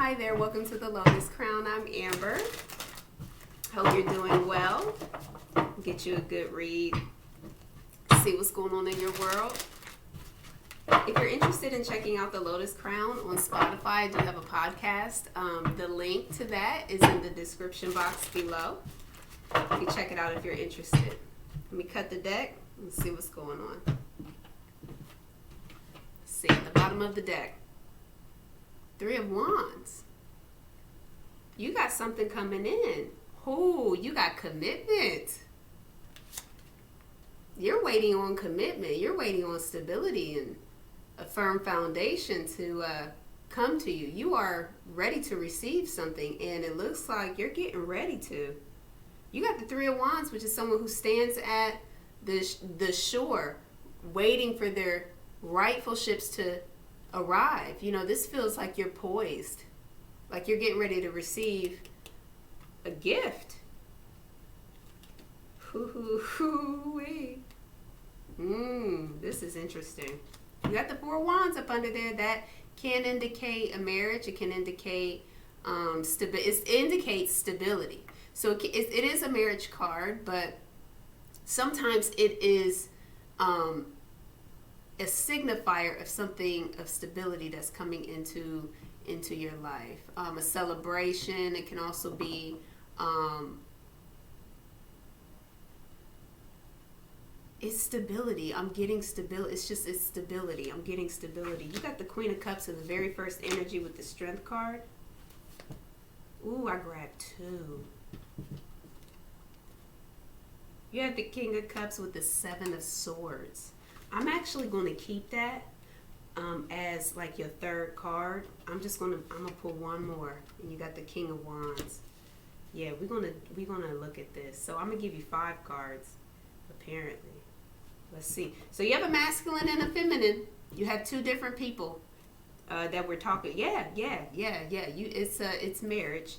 Hi there, welcome to the Lotus Crown. I'm Amber. Hope you're doing well. Get you a good read. See what's going on in your world. If you're interested in checking out the Lotus Crown on Spotify, I do have a podcast. The link to that is in the description box below. You can check it out if you're interested. Let me cut the deck and see what's going on. See, at the bottom of the deck. 3 of Wands. You got something coming in. Oh, you got commitment. You're waiting on commitment. You're waiting on stability and a firm foundation to come to you. You are ready to receive something, and it looks like you're getting ready to. You got the 3 of Wands, which is someone who stands at the shore waiting for their rightful ships to arrive. You know, this feels like you're poised, like you're getting ready to receive a gift. This is interesting. You got the 4 of Wands up under there. That can indicate a marriage. It can indicate it indicates stability. So it is a marriage card, but sometimes it is a signifier of something of stability that's coming into your life. A celebration. It can also be it's stability. I'm getting stability. It's stability. I'm getting stability. You got the Queen of Cups in the very first energy with the Strength card. Ooh, I grabbed 2. You have the King of Cups with the 7 of Swords. I'm actually going to keep that as like your 3rd card. I'm gonna pull one more, and you got the King of Wands. Yeah, we're gonna look at this. So I'm gonna give you 5 cards, apparently. Let's see. So you have a masculine and a feminine. You have 2 different people that we're talking. Yeah. It's marriage.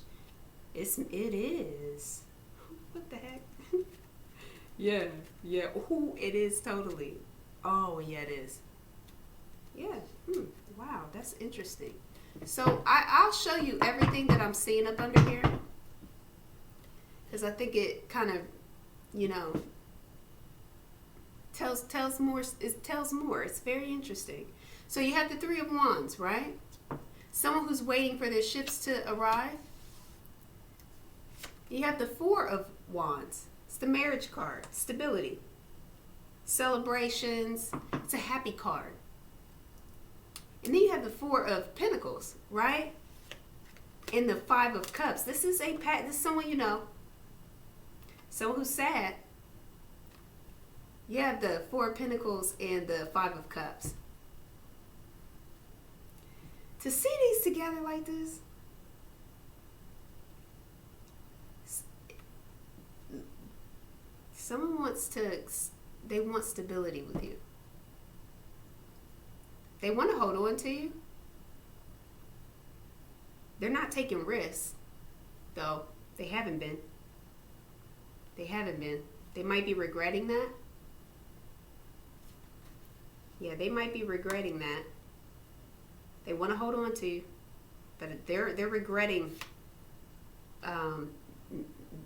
It is. What the heck? Yeah. Ooh, it is totally. Oh, yeah, it is. Yeah. Wow, that's interesting. So I'll show you everything that I'm seeing up under here, because I think it kind of, tells more. It tells more. It's very interesting. So you have the 3 of Wands, right? Someone who's waiting for their ships to arrive. You have the 4 of Wands. It's the marriage card. Stability. Celebrations. It's a happy card. And then you have the 4 of Pentacles, right? And the 5 of Cups. This is someone you know. Someone who's sad. You have the 4 of Pentacles and the 5 of Cups. To see these together like this, someone they want stability with you. They want to hold on to you. They're not taking risks, though. They haven't been. They might be regretting that. Yeah, they might be regretting that. They want to hold on to you, but they're regretting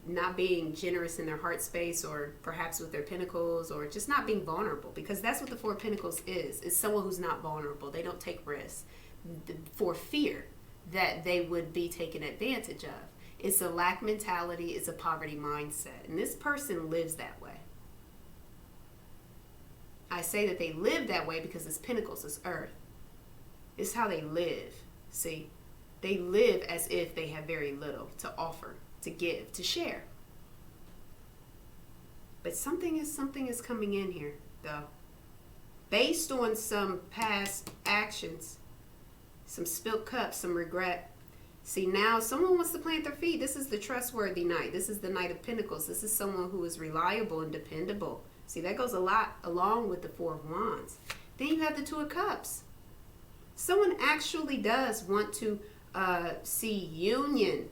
not being generous in their heart space, or perhaps with their pentacles, or just not being vulnerable, because that's what the 4 of Pentacles is. It's someone who's not vulnerable. They don't take risks for fear that they would be taken advantage of. It's a lack mentality. It's a poverty mindset. And this person lives that way. I say that they live that way because it's Pentacles, it's Earth. It's how they live. See? They live as if they have very little to offer, to give, to share. But something is coming in here, though. Based on some past actions, some spilled cups, some regret. See, now someone wants to plant their feet. This is the trustworthy Knight. This is the Knight of Pentacles. This is someone who is reliable and dependable. See, that goes a lot along with the 4 of Wands. Then you have the 2 of Cups. Someone actually does want to see union.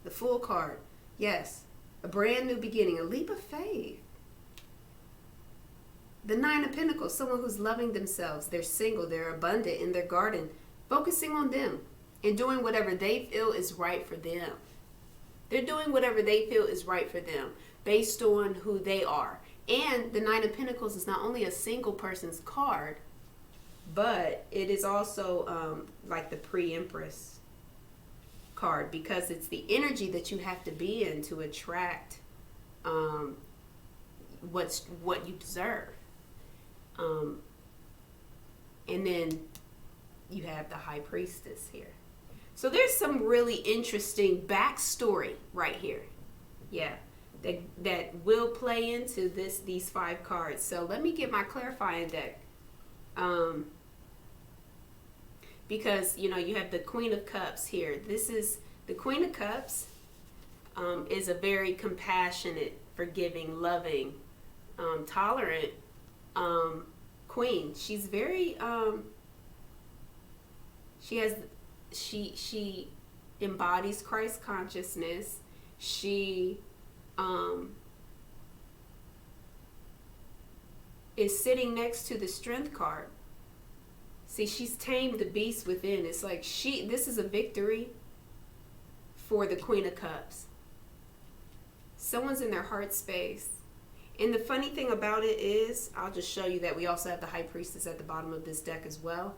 The Fool card. Yes. A brand new beginning. A leap of faith. The 9 of Pentacles. Someone who's loving themselves. They're single. They're abundant in their garden. Focusing on them. and doing whatever they feel is right for them. They're doing whatever they feel is right for them based on who they are. And the Nine of Pentacles is not only a single person's card, but it is also like the pre-Empress card, because it's the energy that you have to be in to attract what you deserve. And then you have the High Priestess here. So there's some really interesting backstory right here. Yeah, that will play into these 5 cards. So let me get my clarifying deck. Because, you know, you have the Queen of Cups here. This is the Queen of Cups, is a very compassionate, forgiving, loving, tolerant queen. She's very she embodies Christ consciousness. She is sitting next to the Strength card. See, she's tamed the beast within. It's like this is a victory for the Queen of Cups. Someone's in their heart space. And the funny thing about it is, I'll just show you that we also have the High Priestess at the bottom of this deck as well.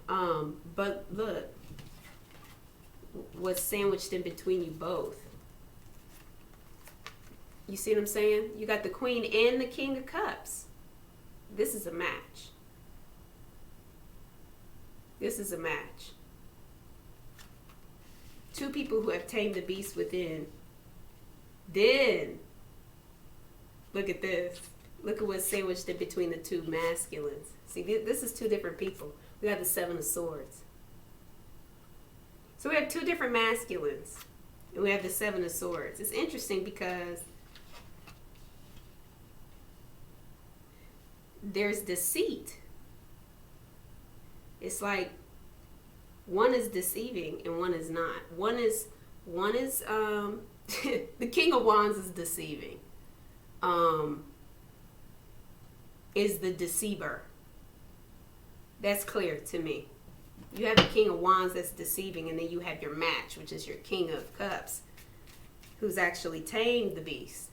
But look, what's sandwiched in between you both. You see what I'm saying? You got the Queen and the King of Cups. This is a match. This is a match. 2 people who have tamed the beast within. Then, look at this. Look at what's sandwiched in between the 2 masculines. See, this is 2 different people. We have the 7 of Swords. So we have 2 different masculines. And we have the 7 of Swords. It's interesting because there's deceit. It's like one is deceiving and one is not. One is the King of Wands is deceiving. Is the deceiver. That's clear to me. You have the King of Wands that's deceiving, and then you have your match, which is your King of Cups, who's actually tamed the beast.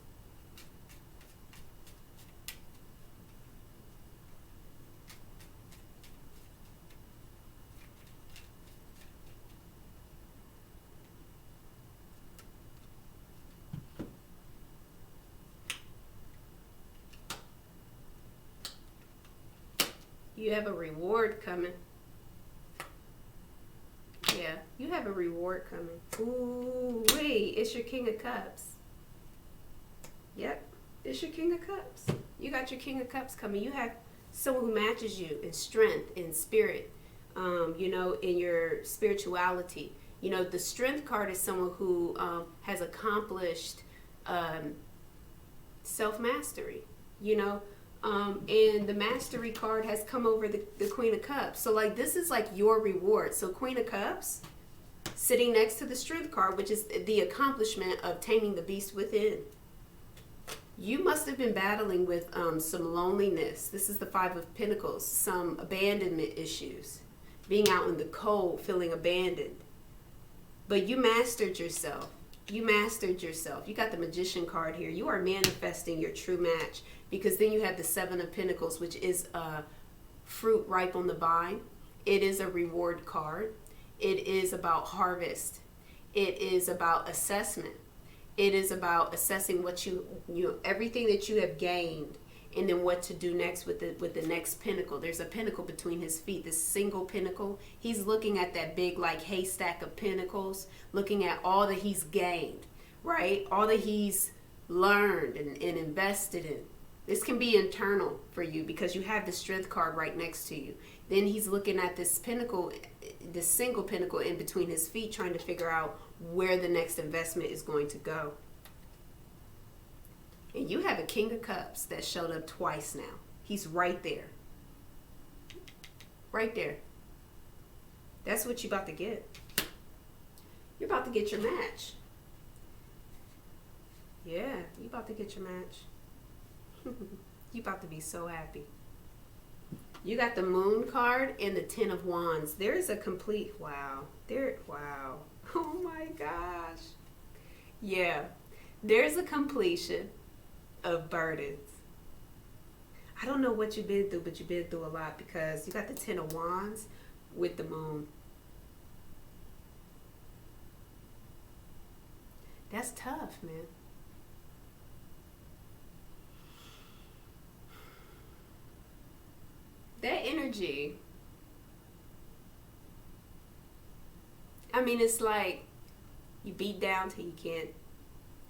You have a reward coming. Yeah, you have a reward coming. Ooh, wait, it's your King of Cups. Yep, it's your King of Cups. You got your King of Cups coming. You have someone who matches you in strength, in spirit, you know, in your spirituality. You know, the Strength card is someone who has accomplished self-mastery, you know. And the Mastery card has come over the Queen of Cups. So, like, this is like your reward. So, Queen of Cups sitting next to the Strength card, which is the accomplishment of taming the beast within. You must have been battling with some loneliness. This is the 5 of Pentacles. Some abandonment issues. Being out in the cold, feeling abandoned. But you mastered yourself. You mastered yourself. You got the Magician card here. You are manifesting your true match. Because then you have the 7 of Pentacles, which is fruit ripe on the vine. It is a reward card. It is about harvest. It is about assessment. It is about assessing what everything that you have gained, and then what to do next with the next pinnacle. There's a pinnacle between his feet, this single pinnacle. He's looking at that big like haystack of pinnacles, looking at all that he's gained, right? All that he's learned and invested in. This can be internal for you because you have the Strength card right next to you. Then he's looking at this pinnacle, this single pinnacle in between his feet, trying to figure out where the next investment is going to go. And you have a King of Cups that showed up twice now. He's right there. Right there. That's what you're about to get. You're about to get your match. Yeah, you're about to get your match. You're about to be so happy. You got the Moon card and the Ten of Wands. There is a complete, wow. Wow. Oh my gosh. Yeah. There's a completion of burdens. I don't know what you've been through, but you've been through a lot because you got the Ten of Wands with the Moon. That's tough, man. That energy, I mean, it's like you beat down till you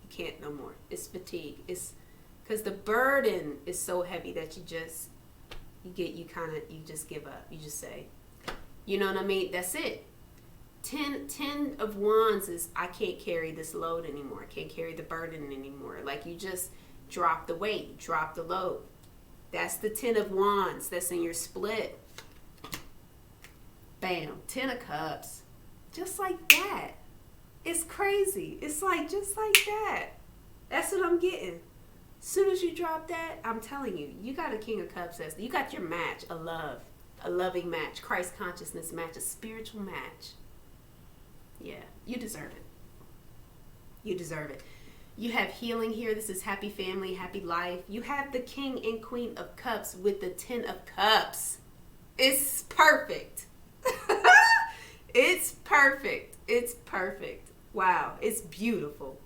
can't no more. It's fatigue. It's because the burden is so heavy that you just give up. You just say, you know what I mean? That's it. Ten of Wands is, I can't carry this load anymore. I can't carry the burden anymore. Like you just drop the weight, drop the load. That's the Ten of Wands that's in your split. Bam. 10 of Cups. Just like that. It's crazy. It's like, just like that. That's what I'm getting. As soon as you drop that, I'm telling you, you got a King of Cups. You got your match, a loving match, Christ consciousness match, a spiritual match. Yeah, you deserve it. You deserve it. You have healing here. This is happy family, happy life. You have the King and Queen of Cups with the 10 of Cups. It's perfect. It's perfect. It's perfect. Wow, it's beautiful.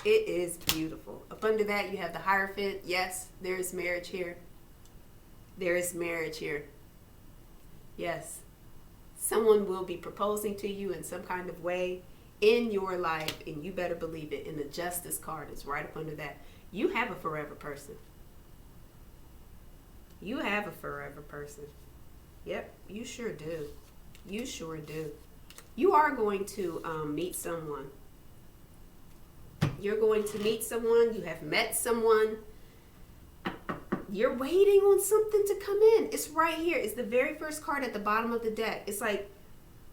It is beautiful. Up under that, you have the Hierophant. Yes, there is marriage here. There is marriage here. Yes. Someone will be proposing to you in some kind of way in your life, and you better believe it. And the Justice card is right up under that. You have a forever person. You have a forever person. Yep, you sure do. You sure do. You are going to meet someone. You're going to meet someone. You have met someone. You're waiting on something to come in. It's right here. It's the very first card at the bottom of the deck. It's like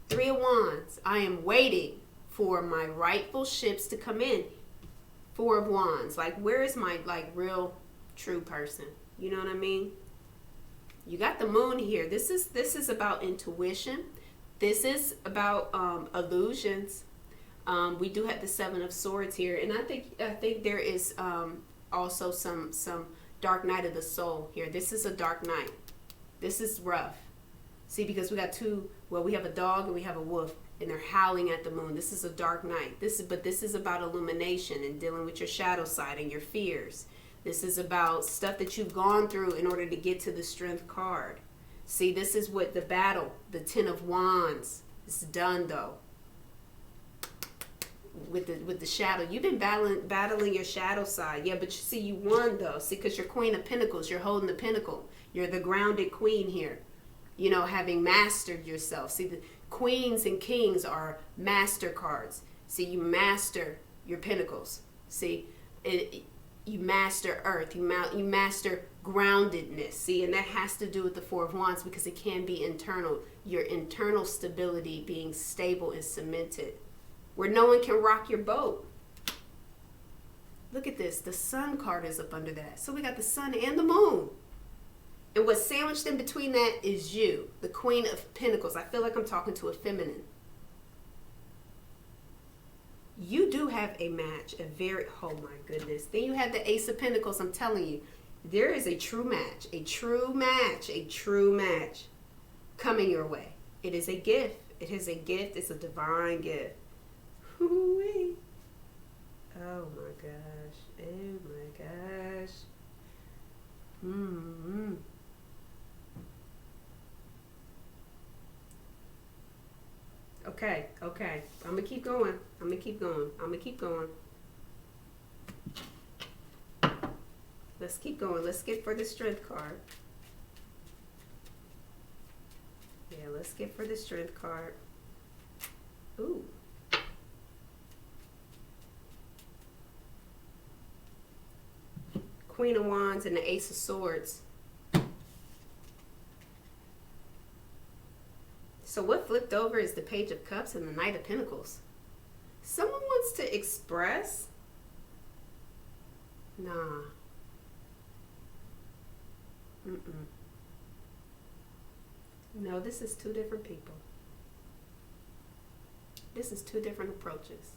3 of Wands. I am waiting for my rightful ships to come in. 4 of Wands. Like, where is my real true person? You know what I mean? You got the Moon here. This is about intuition. This is about illusions. We do have the 7 of Swords here, and I think there is also some dark night of the soul here. This is a dark night. This is rough. See, because we got we have a dog and we have a wolf, and they're howling at the moon. This is a dark night. This is about illumination and dealing with your shadow side and your fears. This is about stuff that you've gone through in order to get to the Strength card. See, this is what the battle, the 10 of Wands. It's done though. With the shadow, you've been battling your shadow side. Yeah, but you see, you won though. See, because you're Queen of Pentacles, you're holding the pinnacle. You're the grounded queen here. You know, having mastered yourself. See, the queens and kings are master cards. See, you master your pentacles. See, you master earth. You master groundedness. See, and that has to do with the 4 of Wands because it can be internal. Your internal stability being stable and cemented, where no one can rock your boat. Look at this. The Sun card is up under that. So we got the Sun and the Moon. And what's sandwiched in between that is you, the Queen of Pentacles. I feel like I'm talking to a feminine. You do have a match, oh my goodness. Then you have the Ace of Pentacles. I'm telling you, there is a true match, a true match coming your way. It is a gift. It is a gift. It's a divine gift. Hoo-wee. Oh my gosh. Oh my gosh. Mm-hmm. Okay. I'm gonna keep going. Let's keep going. Let's get for the Strength card. Yeah, let's get for the Strength card. Ooh. Queen of Wands and the Ace of Swords. So what flipped over is the Page of Cups and the Knight of Pentacles. Someone wants to express? Nah. No, this is two different people. This is two different approaches.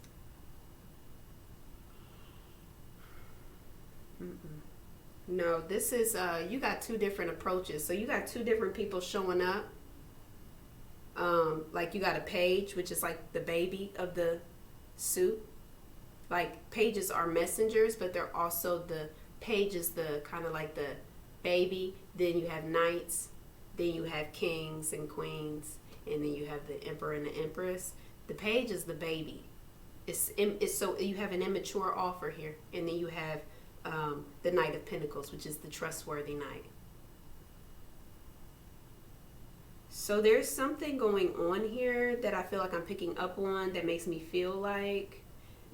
No, this is, you got two different approaches. So you got two different people showing up. Like you got a page, which is like the baby of the suit. Like pages are messengers, but they're also the pages, the kind of like the baby. Then you have knights. Then you have kings and queens. And then you have the emperor and the empress. The page is the baby. It's so you have an immature offer here. And then you have the Knight of Pentacles, which is the trustworthy knight. So there's something going on here that I feel like I'm picking up on that makes me feel like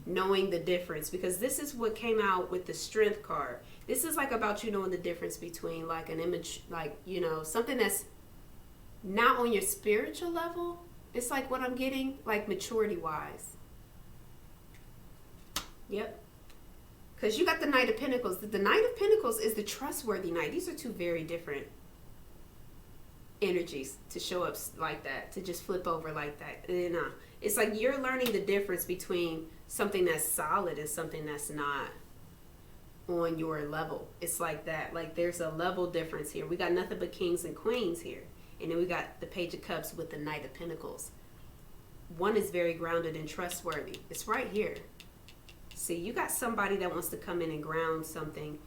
knowing the difference, because this is what came out with the Strength card. This is like about you knowing the difference between like an image, like, you know, something that's not on your spiritual level. It's like what I'm getting, like maturity wise. Yep. Because you got the Knight of Pentacles. The Knight of Pentacles is the trustworthy knight. These are two very different energies to show up like that, to just flip over like that. And, it's like you're learning the difference between something that's solid and something that's not on your level. It's like that. Like there's a level difference here. We got nothing but kings and queens here. And then we got the Page of Cups with the Knight of Pentacles. One is very grounded and trustworthy. It's right here. See, you got somebody that wants to come in and ground something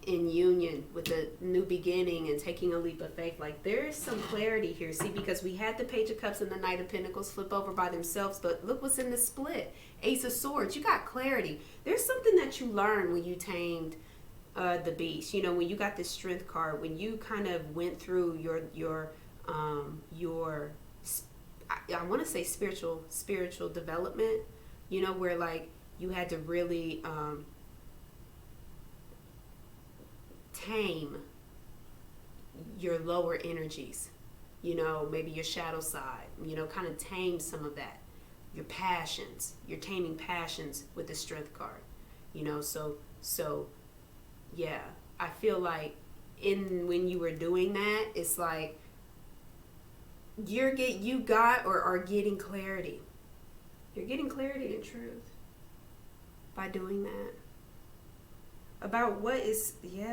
in union with a new beginning and taking a leap of faith. Like there is some clarity here. See, because we had the Page of Cups and the Knight of Pentacles flip over by themselves, but look what's in the split. Ace of Swords. You got clarity. There's something that you learned when you tamed the beast. You know, when you got this Strength card, when you kind of went through your I want to say spiritual development. You know, where like you had to really tame your lower energies, you know, maybe your shadow side, you know, kind of tame some of that, your passions. You're taming passions with the Strength card, you know. So yeah, I feel like when you were doing that, it's like you got or are getting clarity. You're getting clarity and truth by doing that. About what is, you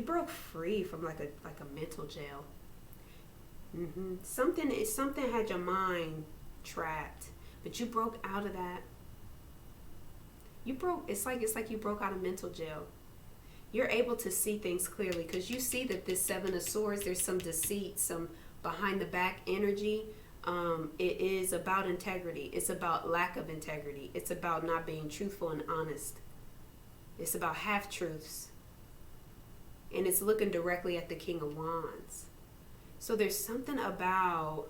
broke free from like a mental jail. Something had your mind trapped, but you broke out of that. It's like you broke out of mental jail. You're able to see things clearly because you see that this Seven of Swords, there's some deceit, some behind the back energy. It is about integrity. It's about lack of integrity. It's about not being truthful and honest. It's about half-truths. And it's looking directly at the King of Wands. So there's something about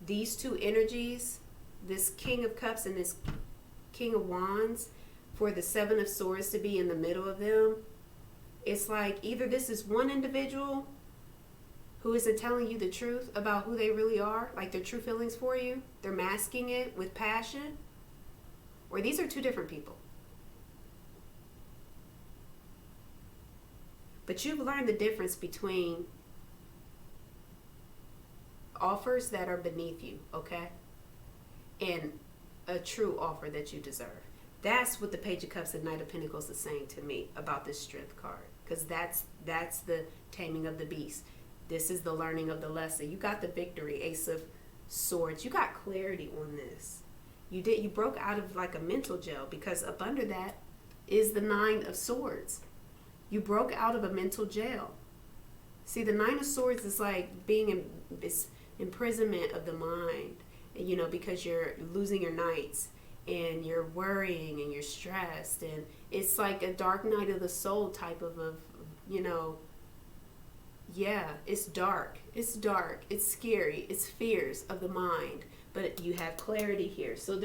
these two energies, this King of Cups and this King of Wands, for the Seven of Swords to be in the middle of them. It's like either this is one individual who isn't telling you the truth about who they really are, like their true feelings for you. They're masking it with passion. Or these are two different people. But you've learned the difference between offers that are beneath you, okay? And a true offer that you deserve. That's what the Page of Cups and Knight of Pentacles is saying to me about this Strength card. Because that's the taming of the beast. This is the learning of the lesson. You got the victory, Ace of Swords. You got clarity on this. You broke out of like a mental jail, because up under that is the Nine of Swords. You broke out of a mental jail. See, the Nine of Swords is like being in this imprisonment of the mind, you know, because you're losing your knights and you're worrying and you're stressed, and it's like a dark night of the soul type of you know. Yeah, it's dark. It's scary. It's fears of the mind. But you have clarity here. So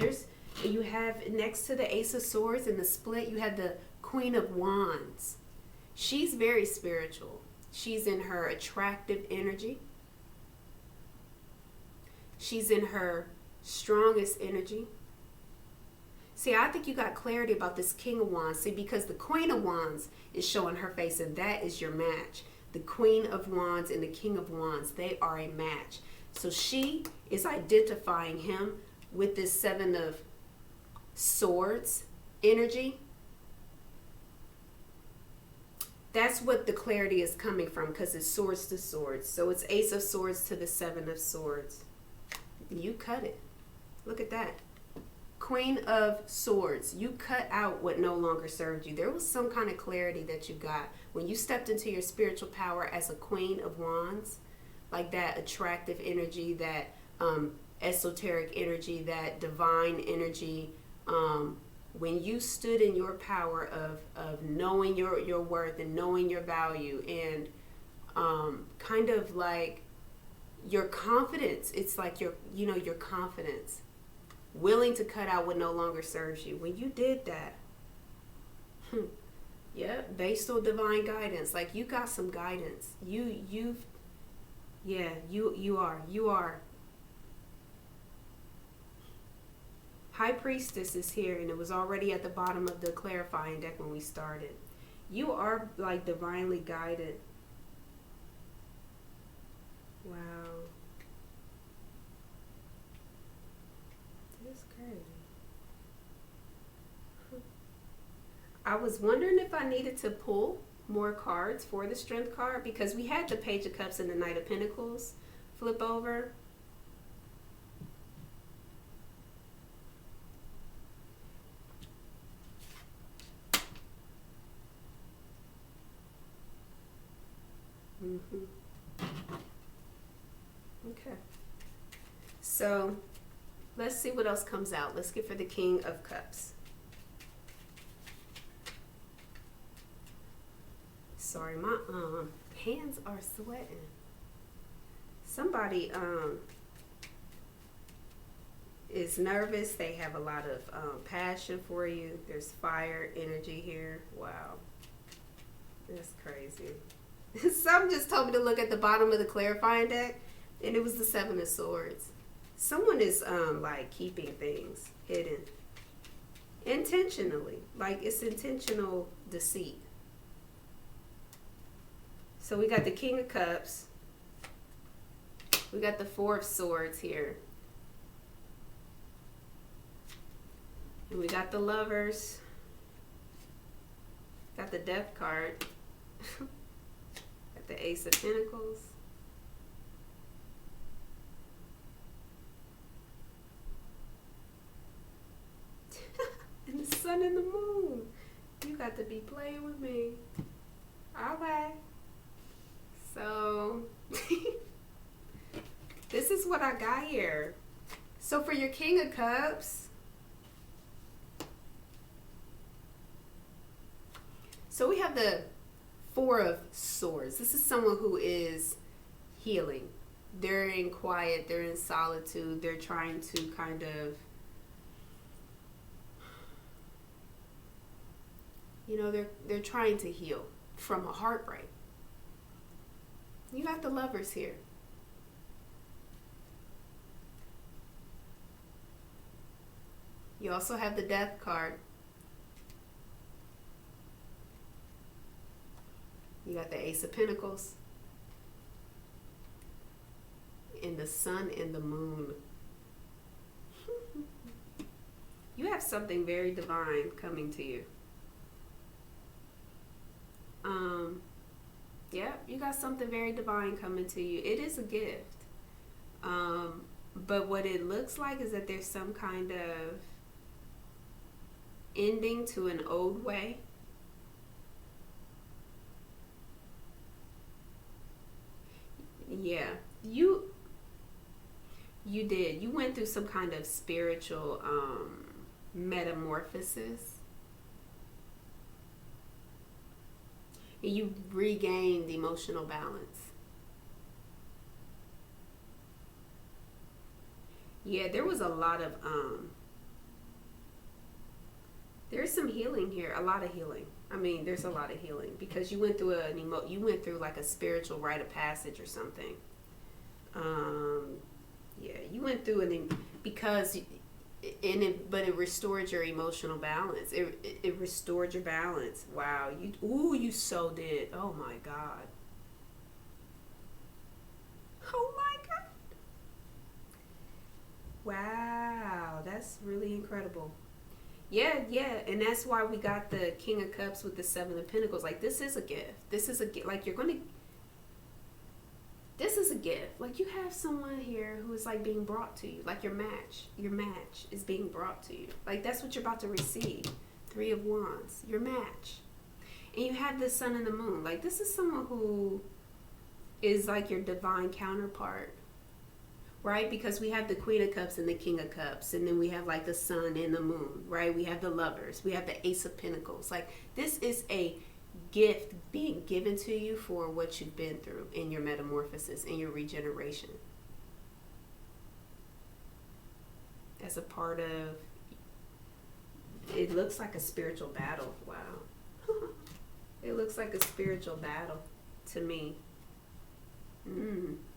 you have next to the Ace of Swords in the split, you have the Queen of Wands. She's very spiritual. She's in her attractive energy. She's in her strongest energy. See, I think you got clarity about this King of Wands. See, because the Queen of Wands is showing her face, and that is your match. The Queen of Wands and the King of Wands, they are a match. So she is identifying him with this Seven of Swords energy. That's what the clarity is coming from, because it's swords to swords. So it's Ace of Swords to the Seven of Swords. You cut it. Look at that. Queen of Swords. You cut out what no longer served you. There was some kind of clarity that you got when you stepped into your spiritual power as a Queen of Wands. Like that attractive energy, that esoteric energy, that divine energy. When you stood in your power of knowing your worth and knowing your value, and kind of like your confidence. It's like your confidence, willing to cut out what no longer serves you. When you did that, yeah, based on divine guidance, like you got some guidance. You are. High Priestess is here, and it was already at the bottom of the clarifying deck when we started. You are like divinely guided. Wow. That's crazy. I was wondering if I needed to pull more cards for the Strength card, because we had the Page of Cups and the Knight of Pentacles flip over. Okay. So let's see what else comes out. Let's get for the King of Cups. Sorry, my hands are sweating. Somebody is nervous. They have a lot of passion for you. There's fire energy here. Wow. That's crazy. Some just told me to look at the bottom of the clarifying deck, and it was the Seven of Swords. Someone is like keeping things hidden intentionally. Like it's intentional deceit. So we got the King of Cups. We got the Four of Swords here. And we got the Lovers. Got the Death card. Got the Ace of Pentacles. And the Sun and the Moon. You got to be playing with me. Okay. So, this is what I got here. So for your King of Cups, so we have the Four of Swords. This is someone who is healing. They're in quiet, they're in solitude, they're trying to kind of, they're trying to heal from a heartbreak. You got the Lovers here. You also have the Death card. You got the Ace of Pentacles. And the Sun and the Moon. You have something very divine coming to you. Yeah, you got something very divine coming to you. It is a gift. But what it looks like is that there's some kind of ending to an old way. Yeah, you did. You went through some kind of spiritual metamorphosis. And you regained emotional balance. Yeah, there was a lot of there's some healing here, a lot of healing. I mean, there's a lot of healing because you went through you went through like a spiritual rite of passage or something. Yeah, you went through but it restored your emotional balance. It restored your balance. Wow, you so did. Oh my God. incredible. Yeah, and that's why we got the King of Cups with the Seven of Pentacles. Like, this is a gift. This is a gift. Like, this is a gift. Like, you have someone here who is, like, being brought to you. Like, your match is being brought to you. Like, that's what you're about to receive. Three of Wands, your match. And you have the Sun and the Moon. Like, this is someone who is, like, your divine counterpart. Right? Because we have the Queen of Cups and the King of Cups. And then we have, like, the Sun and the Moon. Right? We have the Lovers. We have the Ace of Pentacles. Like, this is a gift being given to you for what you've been through in your metamorphosis, in your regeneration. As a part of, it looks like a spiritual battle. Wow. It looks like a spiritual battle to me.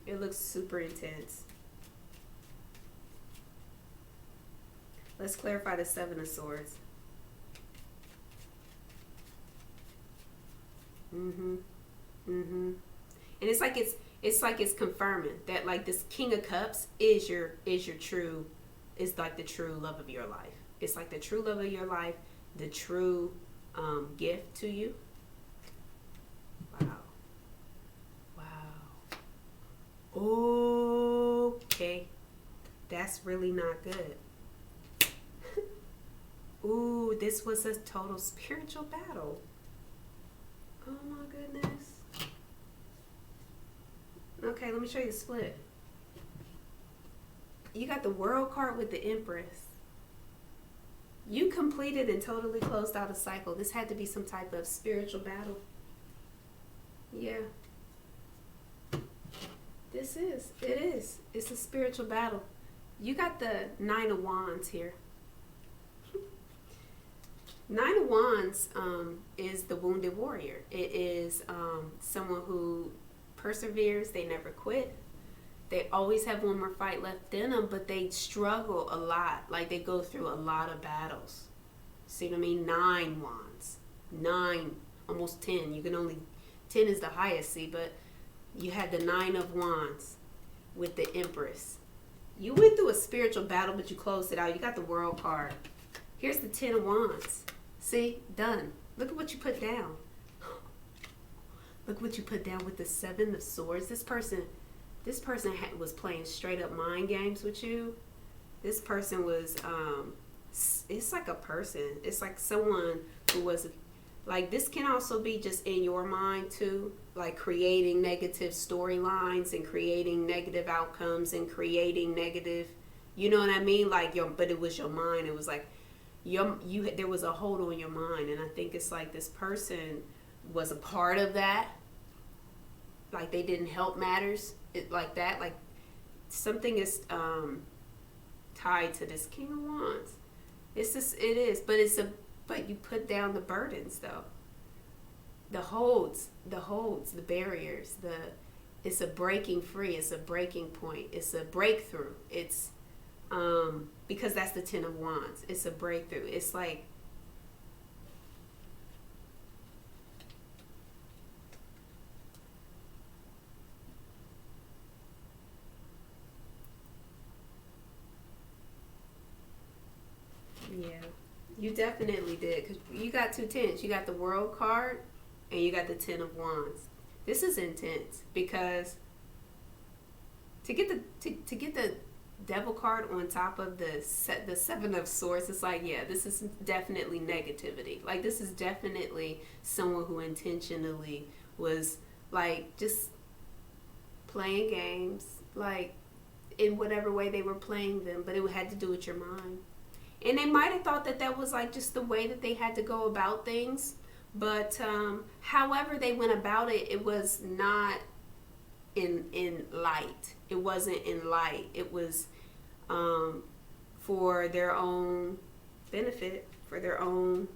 It looks super intense. Let's clarify the Seven of Swords. And it's like it's confirming that, like, this King of Cups is like the true love of your life. It's like the true love of your life, the true gift to you. Wow. Okay. That's really not good. Ooh, this was a total spiritual battle. Oh my goodness. Okay, let me show you the split. You got the World card with the Empress. You completed and totally closed out a cycle. This had to be some type of spiritual battle. Yeah. It is. It's a spiritual battle. You got the Nine of Wands here. Nine of Wands is the wounded warrior. It is someone who perseveres. They never quit. They always have one more fight left in them, but they struggle a lot. Like, they go through a lot of battles. See what I mean? 9 wands. 9, almost 10. 10 is the highest, see, but you had the 9 of wands with the Empress. You went through a spiritual battle, but you closed it out. You got the World card. Here's the 10 of wands. See? Done. Look at what you put down. Look what you put down with the 7 of swords. This person was playing straight up mind games with you. This person was, it's like a person. It's like someone who was, like, this can also be just in your mind too. Like, creating negative storylines and creating negative outcomes and creating negative, you know what I mean? Like, but it was your mind. It was like, there was a hold on your mind. And I think it's like this person was a part of that. Like, they didn't help matters. Like that, like something is tied to this King of Wands. It is, but you put down the burdens though. The holds, the barriers, it's a breaking free, it's a breaking point, it's a breakthrough. It's because that's the 10 of Wands. It's a breakthrough. It's like, yeah, you definitely did, because you got 2 10s. You got the World card and you got the 10 of Wands. This is intense because to get the Devil card on top of the 7 of Swords, it's like, yeah, this is definitely negativity. Like, this is definitely someone who intentionally was, like, just playing games, like, in whatever way they were playing them, but it had to do with your mind. And they might have thought that was, like, just the way that they had to go about things. But however they went about it, it was not in light. It wasn't in light. It was for their own benefit, for their own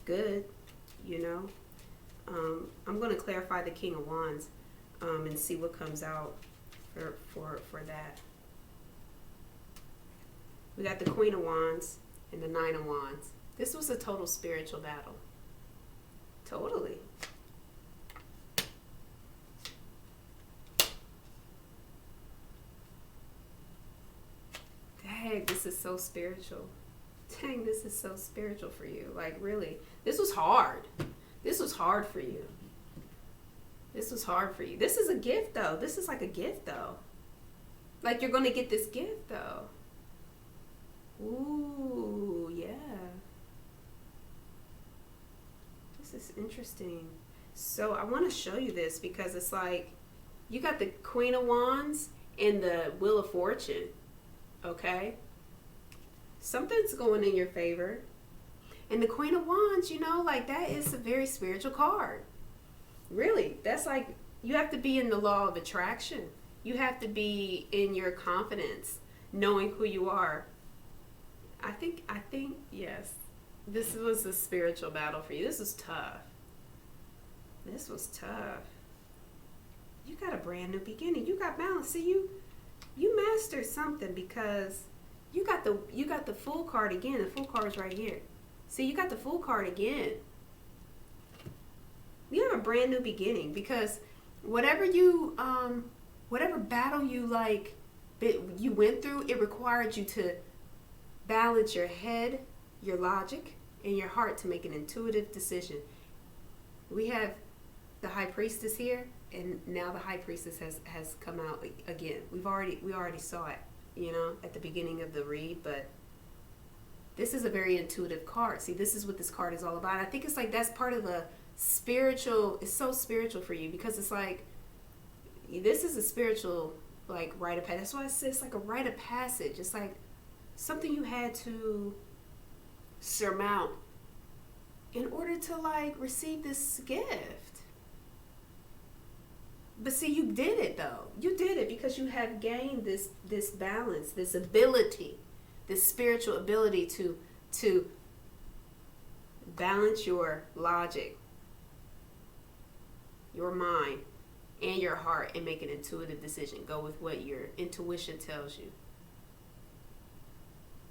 good, you know. I'm going to clarify the King of Wands and see what comes out for that. We got the Queen of Wands and the 9 of Wands. This was a total spiritual battle. Totally. Dang, this is so spiritual. dang, this is so spiritual for you. Like, really, this was hard. This was hard for you. This was hard for you. This is a gift, though. This is like a gift, though. Like, you're going to get this gift, though. Ooh, yeah. This is interesting. So I want to show you this because it's like, you got the Queen of Wands and the Wheel of Fortune. Okay? Something's going in your favor. And the Queen of Wands, you know, like, that is a very spiritual card. Really. That's like, you have to be in the law of attraction. You have to be in your confidence, knowing who you are. I think, yes. This was a spiritual battle for you. This was tough. This was tough. You got a brand new beginning. You got balance. See, you mastered something because you got the Fool card again. The Fool card is right here. See, you got the Fool card again. You have a brand new beginning because whatever battle you went through, it required you to balance your head, your logic, and your heart to make an intuitive decision. We have the High Priestess here, and now the High Priestess has come out again. We already saw it, you know, at the beginning of the read, but this is a very intuitive card. See, this is what this card is all about. I think it's like that's part of the spiritual. It's so spiritual for you because it's like this is a spiritual like rite of passage. That's why it's like a rite of passage. It's like something you had to surmount in order to like receive this gift. But see, you did it though. You did it because you have gained this balance, this ability, this spiritual ability to balance your logic, your mind, and your heart and make an intuitive decision. Go with what your intuition tells you.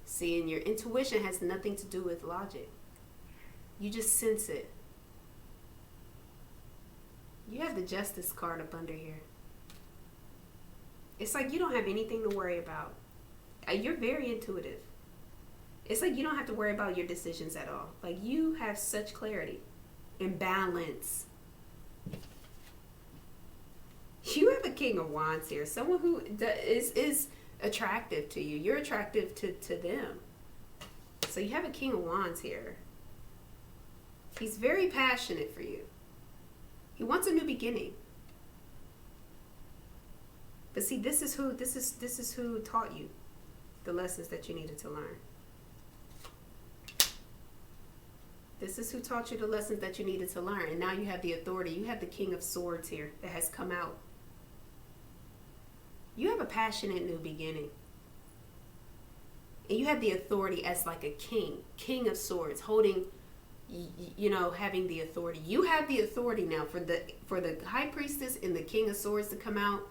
See, and your intuition has nothing to do with logic. You just sense it. You have the Justice card up under here. It's like you don't have anything to worry about. You're very intuitive. It's like you don't have to worry about your decisions at all. Like you have such clarity and balance. You have a King of Wands here. Someone who is attractive to you. You're attractive to them. So you have a King of Wands here. He's very passionate for you. He wants a new beginning. But see, this is who taught you the lessons that you needed to learn. This is who taught you the lessons that you needed to learn. And now you have the authority. You have the King of Swords here that has come out. You have a passionate new beginning. And you have the authority as like a king of swords, holding, you know, having the authority. You have the authority now for the High Priestess and the King of Swords to come out.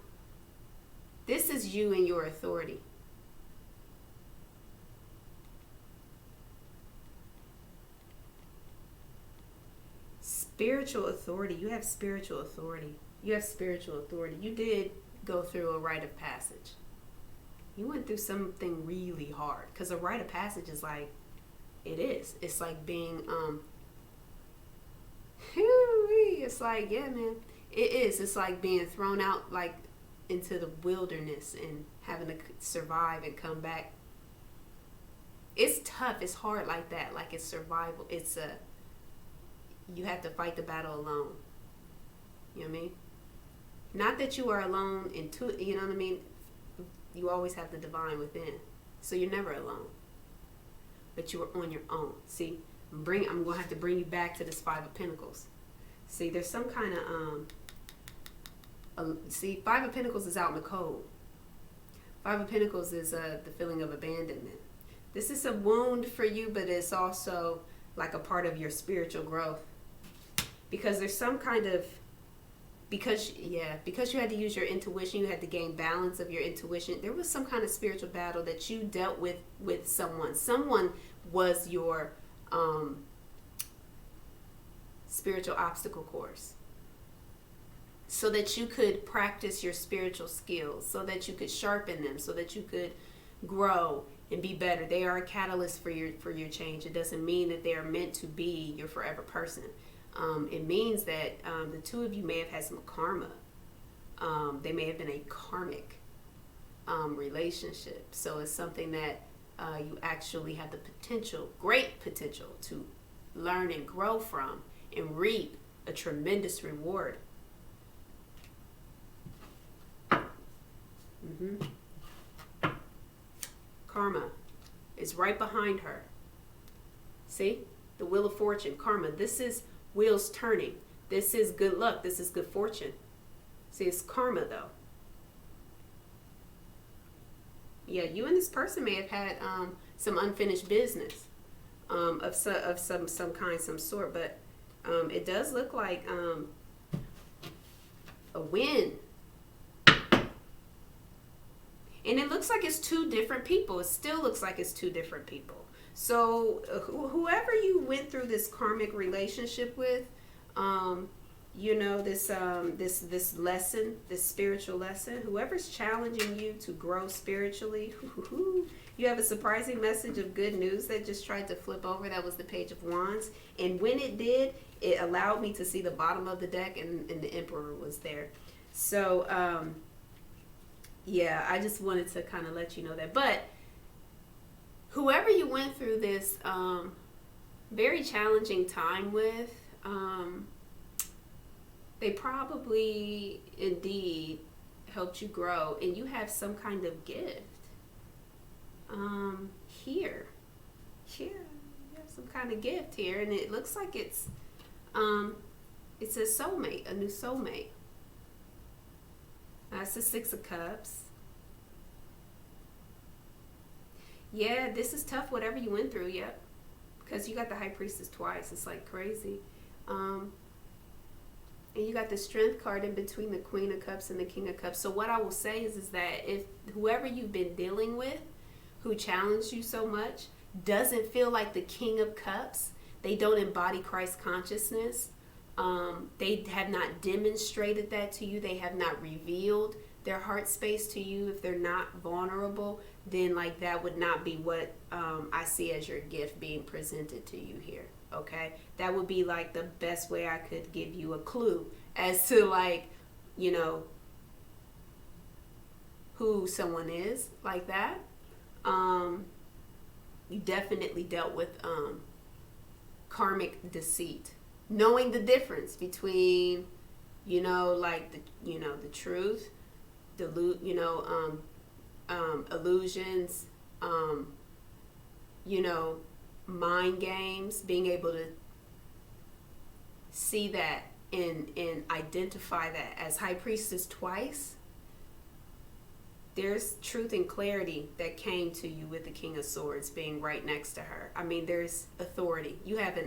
This is you and your authority. Spiritual authority. You have spiritual authority. You have spiritual authority. You did go through a rite of passage. You went through something really hard because a rite of passage is like, it is. It's like being, it's like, yeah, man, it is. It's like being thrown out like into the wilderness and having to survive and come back. It's tough. It's hard like that. Like it's survival. You have to fight the battle alone. You know what I mean? Not that you are alone you know what I mean? You always have the divine within. So you're never alone. But you are on your own. See, I'm going to have to bring you back to this Five of Pentacles. See, there's some kind of, Five of Pentacles is out in the cold. Five of Pentacles is the feeling of abandonment. This is a wound for you, but it's also like a part of your spiritual growth. Because there's some kind of, because you had to use your intuition, you had to gain balance of your intuition. There was some kind of spiritual battle that you dealt with someone. Someone was your spiritual obstacle course. So that you could practice your spiritual skills, so that you could sharpen them, so that you could grow and be better. They are a catalyst for your change. It doesn't mean that they are meant to be your forever person. It means that the two of you may have had some karma. They may have been a karmic relationship. So it's something that you actually have the potential, great potential, to learn and grow from and reap a tremendous reward. Karma is right behind her. See? The Wheel of Fortune, karma. This is wheels turning. This is good luck. This is good fortune. See, it's karma though. Yeah, you and this person may have had some unfinished business of some kind, some sort, but it does look like a win. And it looks like it's two different people. It still looks like it's two different people. So whoever you went through this karmic relationship with, this lesson, this spiritual lesson, whoever's challenging you to grow spiritually, you have a surprising message of good news that just tried to flip over. That was the Page of Wands. And when it did, it allowed me to see the bottom of the deck, and the Emperor was there. So, yeah, I just wanted to kind of let you know that. But whoever you went through this very challenging time with, they probably indeed helped you grow, and you have some kind of gift here. You have some kind of gift here, and it looks like it's a soulmate, a new soulmate. That's the Six of Cups. Yeah, this is tough, whatever you went through, yep. Because you got the High Priestess twice. It's like crazy. And you got the Strength card in between the Queen of Cups and the King of Cups. So what I will say is that if whoever you've been dealing with, who challenged you so much, doesn't feel like the King of Cups, they don't embody Christ consciousness, they have not demonstrated that to you, they have not revealed their heart space to you, if they're not vulnerable, then like that would not be what I see as your gift being presented to you here. Okay, that would be like the best way I could give you a clue as to, like, you know, who someone is like that. You definitely dealt with karmic deceit, knowing the difference between, like the truth, illusions, mind games, being able to see that and identify that. As High Priestess twice, there's truth and clarity that came to you with the King of Swords being right next to her. I mean, there's authority. You have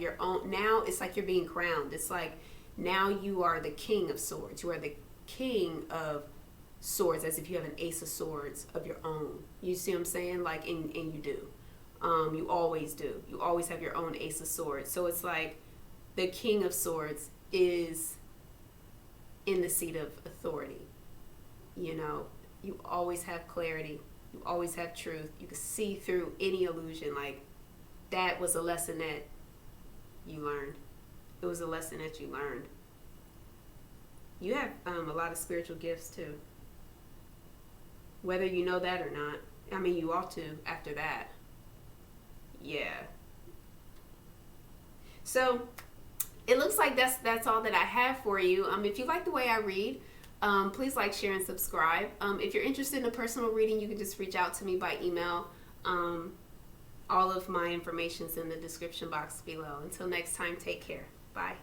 your own. Now it's like you're being crowned. It's like now you are the King of Swords. You are the King of Swords, as if you have an Ace of Swords of your own. You see what I'm saying? Like, and you do. You always do. You always have your own Ace of Swords. So it's like the King of Swords is in the seat of authority. You always have clarity. You always have truth. You can see through any illusion. Like, that was a lesson that you learned. It was a lesson that you learned. You have a lot of spiritual gifts too. Whether you know that or not. I mean, you ought to after that. Yeah. So it looks like that's all that I have for you. If you like the way I read, please like, share, and subscribe. If you're interested in a personal reading, you can just reach out to me by email. All of my information's in the description box below. Until next time, take care. Bye.